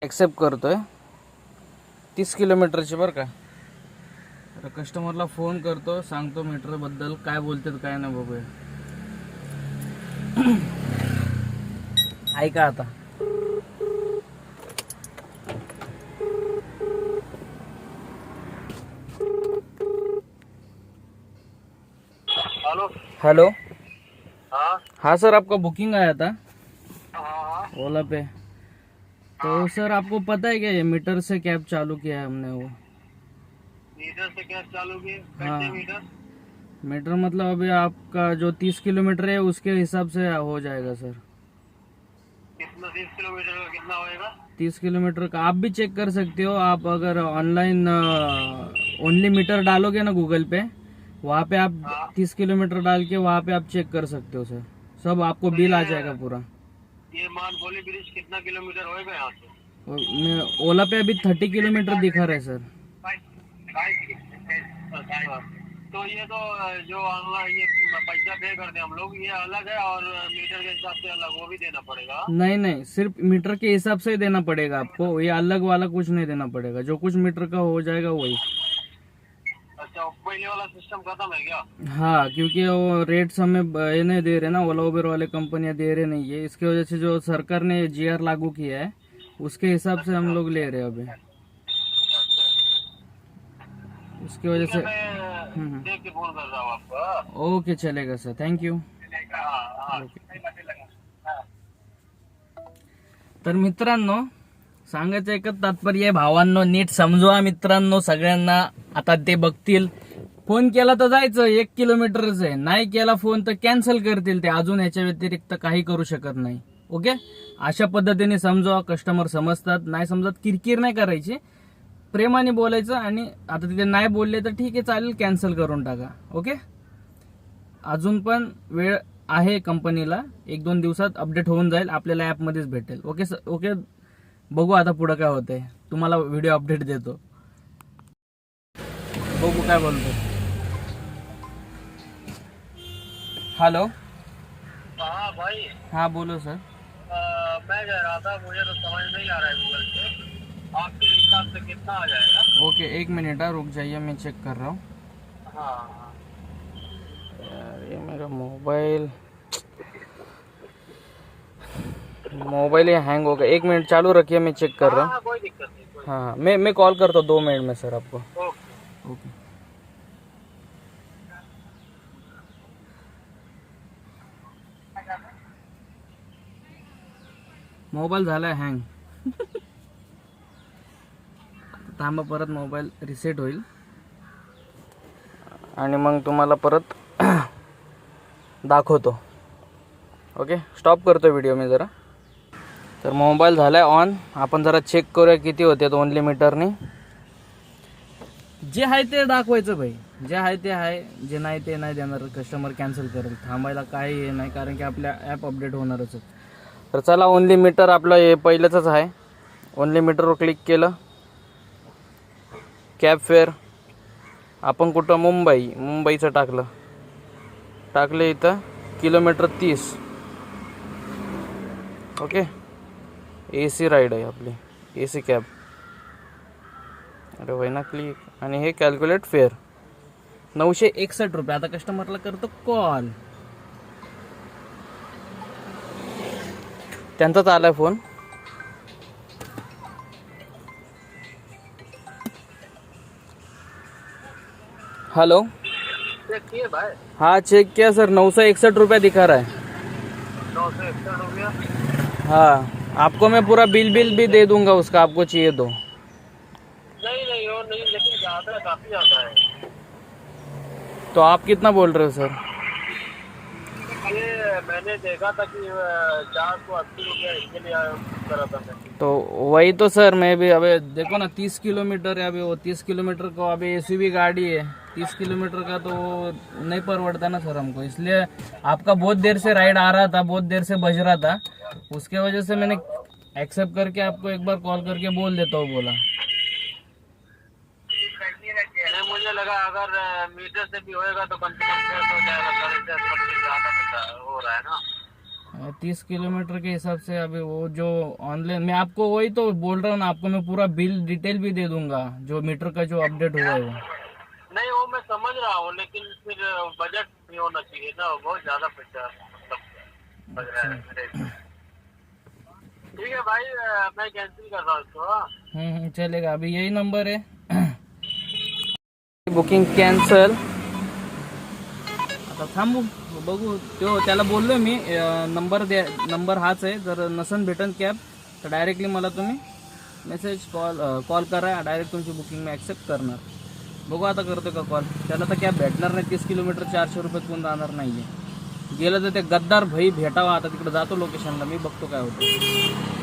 Accept करतोय 30 किलोमीटरची बरं का. तर कस्टमरला फोन करतो, सांगतो मीटरबद्दल काय बोलतात काय नाही बघूया. ऐका आता. हेलो. हेलो. हाँ हाँ सर, आपका बुकिंग आया था हाँ. ओला पे. तो सर आपको पता है क्या, ये मीटर से कैब चालू किया है हमने वो. मीटर से कैब चालू की? हाँ. कैसे मीटर? मीटर मतलब अभी आपका जो 30 किलोमीटर है उसके हिसाब से हो जाएगा सर. कितना 30 किलोमीटर का कितना होएगा? 30 किलोमीटर का आप भी चेक कर सकते हो. आप अगर ऑनलाइन ओनली मीटर डालोगे ना गूगल पे, वहाँ पे आप हाँ. 30 किलोमीटर डाल के वहाँ पे आप चेक कर सकते हो सर. सब आपको बिल आ जाएगा पूरा. ये मानकोली ब्रिज कितना किलोमीटर होएगा यहाँ से? ओला पे अभी 30 किलोमीटर दिखा रहा है सर. अच्छा. तो ये तो जो ऑनलाइन ये पैसा पे करते हैं हम लोग, ये अलग है और मीटर के हिसाब से अलग वो भी देना पड़ेगा? नहीं नहीं, सिर्फ मीटर के हिसाब से ही देना पड़ेगा आपको. ये अलग वाला कुछ नहीं देना पड़ेगा. जो कुछ मीटर का हो जाएगा वही. अच्छा, पहले वाला सिस्टम खत्म है क्या? हाँ, क्योंकि वो रेट्स हमें ये नहीं दे रहे ना, ओला उबर वाले कंपनियां दे रहे नहीं है. इसकी वजह से जो सरकार ने जीआर लागू किया है उसके हिसाब से हम लोग ले रहे हैं अभी. उसकी वजह से. मैं देख के फोन कर रहा हूँ आपको. ओके, चलेगा सर. Thank you. हाँ. तर मित्रांनो, सांगायचं एकच तात्पर्य आहे, भावांनो नीट समजवा मित्रांनो सगळ्यांना. आता ते बघतील, फोन केला तर जायचं 1 किलोमीटरच आहे, नाही केला फोन तर कॅन्सल करतील ते. अजून याच्या व्यतिरिक्त काही करू शकत नाही. ओके, अशा पद्धतीने समजवा. कस्टमर समजतात. नाही समजत किरकिर नाही करायची, प्रेमाने बोलायचं. आणि आता तिथे नाही बोलले तर ठीक आहे, चालेल, कॅन्सल करून टाका. ओके, अजून पण वेळ आहे कंपनीला. 1-2 दिवसात अपडेट होऊन जाईल, आपल्याला ॲपमध्येच भेटेल. Okay sir. ओके, बघू आता पुढं काय होतंय. तुम्हाला व्हिडिओ अपडेट देतो. बघू काय बोलतो. हेलो. हाँ भाई. हाँ बोलो सर. मैं कह रहा था, मुझे तो समझ नहीं आ रहा है गूगल से आपके हिसाब से कितना आ जाएगा? ओके, 1 मिनट रुक जाइए, मैं चेक कर रहा हूँ. हाँ. यार ये मेरा मोबाइल ये हैंग हो गया. 1 मिनट चालू रखिए, मैं चेक कर रहा हूँ. हाँ, कोई दिक्कत नहीं. हाँ हाँ, मैं कॉल करता हूँ 2 मिनट में सर आपको. ओके. ओके. मोबाईल झालाय हँग. थांबा, परत मोबाईल रिसेट होईल आणि मग तुम्हाला परत दाखवतो. ओके, स्टॉप करतो व्हिडिओ मी जरा. तर मोबाईल झालाय ऑन. आपण जरा चेक करूया किती होते ओनली मीटरनी. जे आहे ते दाखवायचं भाई. जे आहे ते आहे, जे नाही ते नाही देणार. कस्टमर कॅन्सल करेल. थांबायला काही हे नाही, कारण की आपल्या ॲप अपडेट होणारच. तर चला, ओनली मीटर आपलं हे पहिलंच आहे. ओनली मीटरवर क्लिक केलं. कॅब फेअर आपण कुठं, मुंबईचं टाकलं इथं किलोमीटर 30. ओके, AC राईड आहे आपली, AC कॅब. अरे वय ना, क्लिक. आणि हे कॅल्क्युलेट फेअर 961 रुपये. आता कस्टमरला करतो कॉल. त्यांचाच आलाय फोन. हेलो. चेक किए भाई? हाँ चेक किया सर, 961 रुपया दिखा रहा है. 961 हो गया. हाँ, आपको मैं पूरा बिल भी दे दूंगा उसका, आपको चाहिए तो. नहीं और नहीं, लेकिन ज्यादा है, काफी ज्यादा है. तो आप कितना बोल रहे हो सर? ये मैंने देखा था कि 480 रुपया इसके लिए करा था मैं. तो वही तो सर, मैं भी अबे देखो ना, 30 किलोमीटर है अभी. वो 30 किलोमीटर को अभी SUV गाड़ी है, 30 किलोमीटर का तो वो नहीं परवड़ता ना सर हमको. इसलिए आपका बहुत देर से राइड आ रहा था, बहुत देर से बज रहा था, उसके वजह से मैंने एक्सेप्ट करके आपको एक बार कॉल करके बोल देता हूँ बोला. मुझे लगा अगर मीटर से भी होएगा तो कम से कम 600 हो जाएगा. ज्यादा हो रहा है ना. 30 किलोमीटर के हिसाब से अभी वो जो ऑनलाइन, मैं आपको वही तो बोल रहा हूँ ना, आपको मैं पूरा बिल डिटेल भी दे दूंगा जो मीटर का जो अपडेट हुआ है वो। नहीं वो मैं समझ रहा हूँ, लेकिन फिर बजट भी होना चाहिए ना, बहुत ज्यादा पैसा मतलब लग रहा है मेरे। ठीक है भाई, मैं कैंसिल कर रहा हूँ इसको। हाँ? चलेगा, अभी यही नंबर है। Booking cancel. आता थांबू, बघू. त्याला बोललोय मी, नंबर हाच आहे. जर नसन भेटन कॅब तर डायरेक्टली मला तुम्ही मेसेज कॉल करा, डायरेक्ट तुमची बुकिंग मी ॲक्सेप्ट करणार. बघू आता करतो का कॉल. त्याला तर कॅब भेटणार नाही, 30 किलोमीटर 400 रुपयात कोण जाणार नाही आहे. गेलं तर ते गद्दार भाई भेटावा. आता तिकडे जातो लोकेशनला, मी बघतो काय होतं.